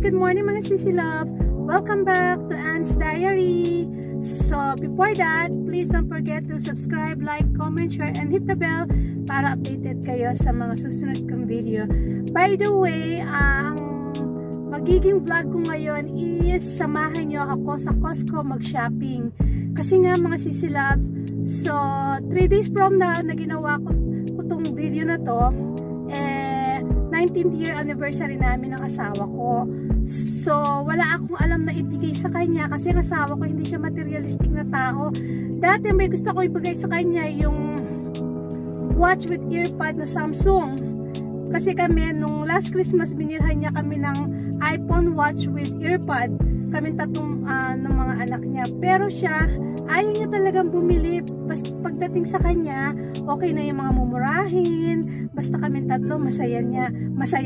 good morning mga Sissy Loves! Welcome back to Anne's Diary! So, before that, please don't forget to subscribe, like, comment, share, and hit the bell para updated kayo sa mga susunod kong video. By the way, ang magiging vlog ko ngayon is samahan nyo ako sa Costco mag-shopping. Kasi nga mga Sissy Loves, so 3 days from now na ginawa ko tong video na to, 19th year anniversary namin ng asawa ko. So, wala akong alam na ibigay sa kanya kasi ang asawa ko hindi siya materialistic na tao. Dati may gusto ko ibigay sa kanya yung watch with earpod na Samsung. Kasi kami, nung last Christmas, binilhan niya kami ng iPhone watch with earpod. Kaming tatlong ng mga anak niya. Pero siya, ayaw niya talagang bumili. Basta pagdating sa kanya, okay na yung mga mumurahin. Basta kaming tatlo, masaya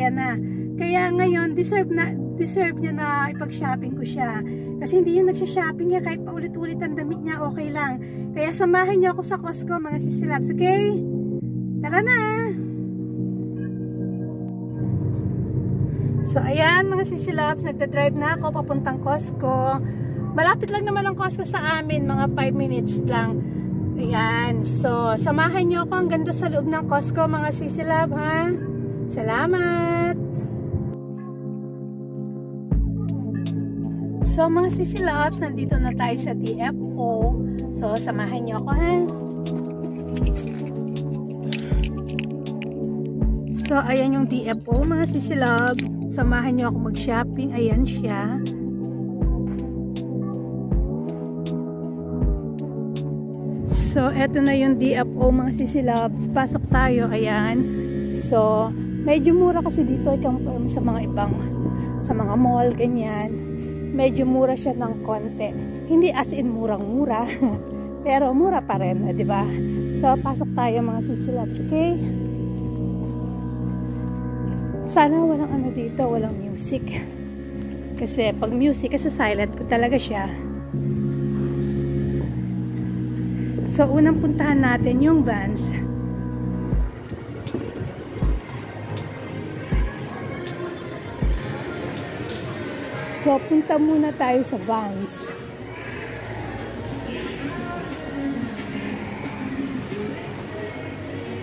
na. Kaya ngayon, deserve niya na ipag-shopping ko siya. Kasi hindi yung nagsha-shopping niya, kahit paulit-ulit ang damit niya, okay lang. Kaya samahan niyo ako sa Costco, mga Sissy Loves, okay? Tara na! So, ayan, mga Sissy Loves, nagda-drive na ako papuntang Costco. Malapit lang naman ang Costco sa amin, mga 5 minutes lang. Ayan, so, samahan niyo ako. Ang ganda sa loob ng Costco, mga Sissy Loves, ha? Salamat! So, mga Sissy Loves, nandito na tayo sa DFO. So, samahan niyo ako, ha? So, ayan yung DFO, mga Sissy Loves. Samahan niyo ako mag-shopping. Ayan siya. So, eto na yung DFO, mga Sissy Loves. Pasok tayo. Ayan. So, medyo mura kasi dito sa mga ibang, sa mga mall, ganyan. Medyo mura siya ng konti. Hindi as in murang-mura. Pero mura pa rin, di ba? So, pasok tayo, mga Sissy Loves. Okay? Sana walang ano dito, walang music. Kasi pag music, kasi silent ko talaga siya. So, unang puntahan natin yung Vans. So, punta muna tayo sa Vans.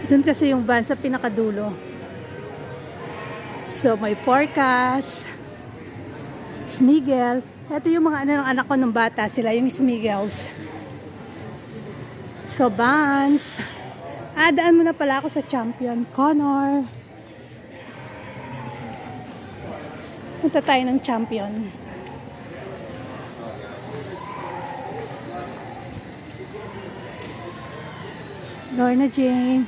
Doon kasi yung Vans sa pinakadulo. So, may forecast. Smigel. Ito yung mga ano ng anak ko nung bata. Sila yung Smigels. So, Vans. Daan muna pala ako sa Champion. Connor. Punta tayo ng Champion. Lorna Jane.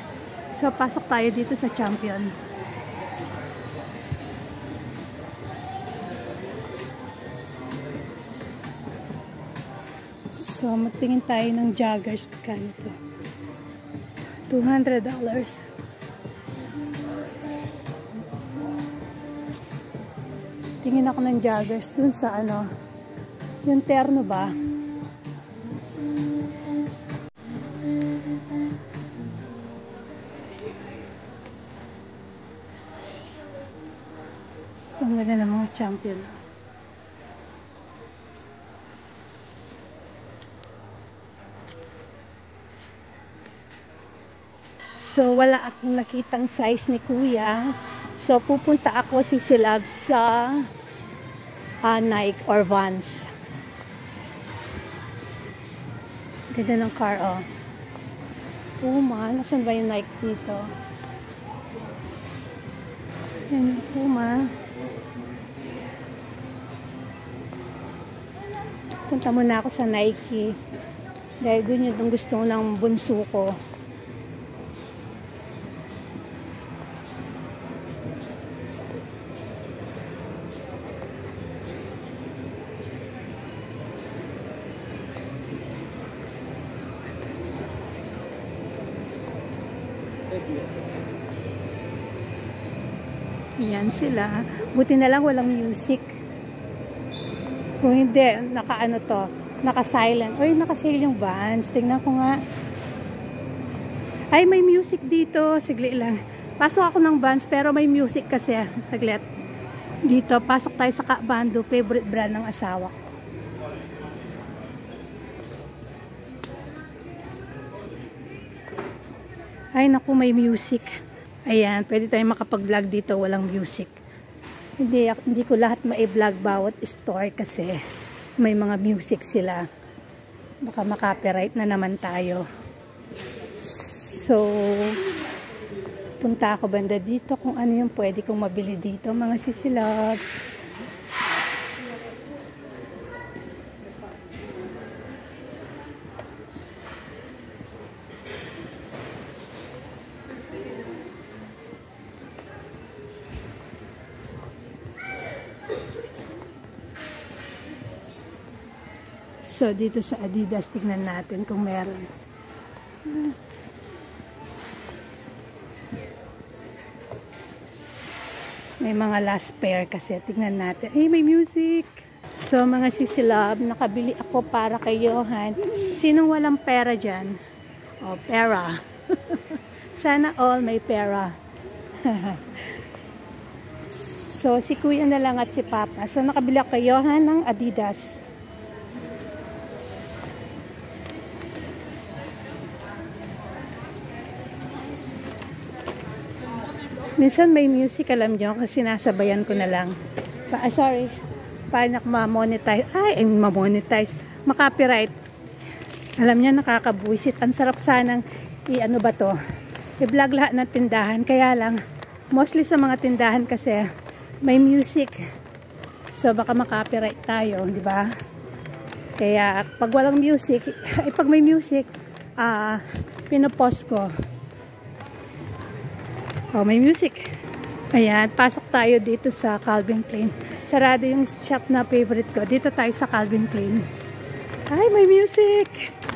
So, pasok tayo dito sa Champion. So, magtingin tayo ng joggers. Magkano ito? $200. Tingin ako ng joggers dun sa ano, yung terno ba? So, ang ganda ng mga Champion. So, wala akong nakitang size ni Kuya. So, pupunta ako Sissy Loves sa Nike or Vans. Ganda ng car, oh. Puma. Nasaan ba yung Nike dito? Yan yung Puma. Punta muna ako sa Nike. Dahil dun yung gusto ng bunso ko. Yan sila. Buti na lang walang music. Kung hindi, naka-ano to, naka-silent. Uy, naka-sale yung Vans. Tingnan ko nga. Ay, may music dito. Saglit lang. Pasok ako ng Vans pero may music kasi. Saglit. Dito, pasok tayo sa Kathmandu, favorite brand ng asawa ko. Ay naku, may music. Ayan, pwede tayong makapag-vlog dito, walang music. Hindi ko lahat ma-vlog bawat store kasi may mga music sila. Baka makapiright na naman tayo. So, punta ako banda dito kung ano yung pwede kong mabili dito, mga sisilabs. So, dito sa Adidas, tignan natin kung meron. May mga last pair kasi. Tignan natin. Ay, may music! So, mga sisilab, nakabili ako para kay Johan. Sinong walang pera dyan? Oh, pera. Sana all may pera. So, si Kuya na lang at si Papa. So, nakabili ako kay Johan ng Adidas. Minsan may music, alam nyo, kasi nasabayan ko na lang. Sorry. Paano ma-monetize? Ay, ma-monetize. Makapiright. Alam nyo, nakakabuisit. Ang sarap sanang i-ano ba to? I-vlog lahat ng tindahan. Kaya lang, mostly sa mga tindahan kasi may music. So, baka makapiright tayo, di ba? Kaya, pag walang music, pag may music, pinopost ko. Oh, may music. Ayan, pasok tayo dito sa Calvin Klein. Sarado yung shop na favorite ko. Dito tayo sa Calvin Klein. Ay, may music!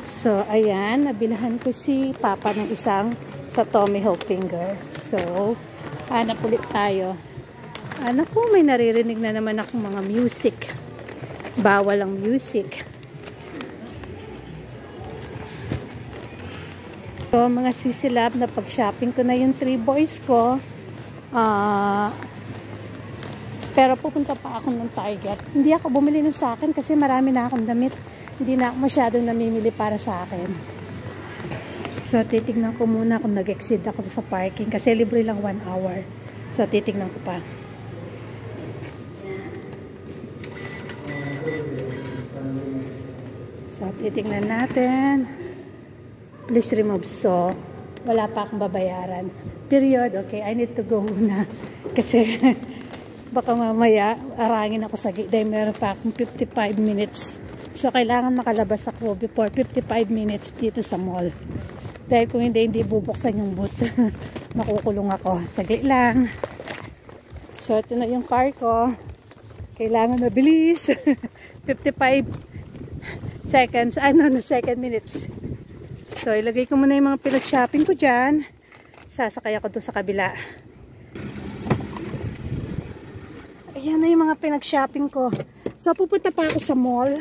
So, ayan, nabilahan ko si Papa ng isang sa Tommy Hilfiger. So, hanap ulit tayo. Ano po, may naririnig na naman akong mga music. Bawal ang music. So, mga sisilab na pag-shopping ko na yung 3 boys ko. Pero pupunta pa ako ng Target. Hindi ako bumili ng sa akin kasi marami na akong damit. Hindi na ako masyadong namimili para sa akin. So, titignan ko muna kung nag-exceed ako sa parking. Kasi libre lang 1 hour. So, titignan ko pa. So, titignan natin. Please remove. So, wala pa akong babayaran. Period. Okay, I need to go muna. Kasi, baka mamaya, arangin ako sa gate. Dahil meron pa akong 55 minutes. So, kailangan makalabas ako before 55 minutes dito sa mall. Dahil kung hindi bubuksan yung booth. Makukulong ako. Saglit lang. So, ito na yung car ko. Kailangan mabilis. 55 seconds. Second minutes. So, ilagay ko muna yung mga pinag-shopping ko dyan. Sasakay ako doon sa kabila. Ayan na yung mga pinag-shopping ko. So, pupunta pa ako sa mall.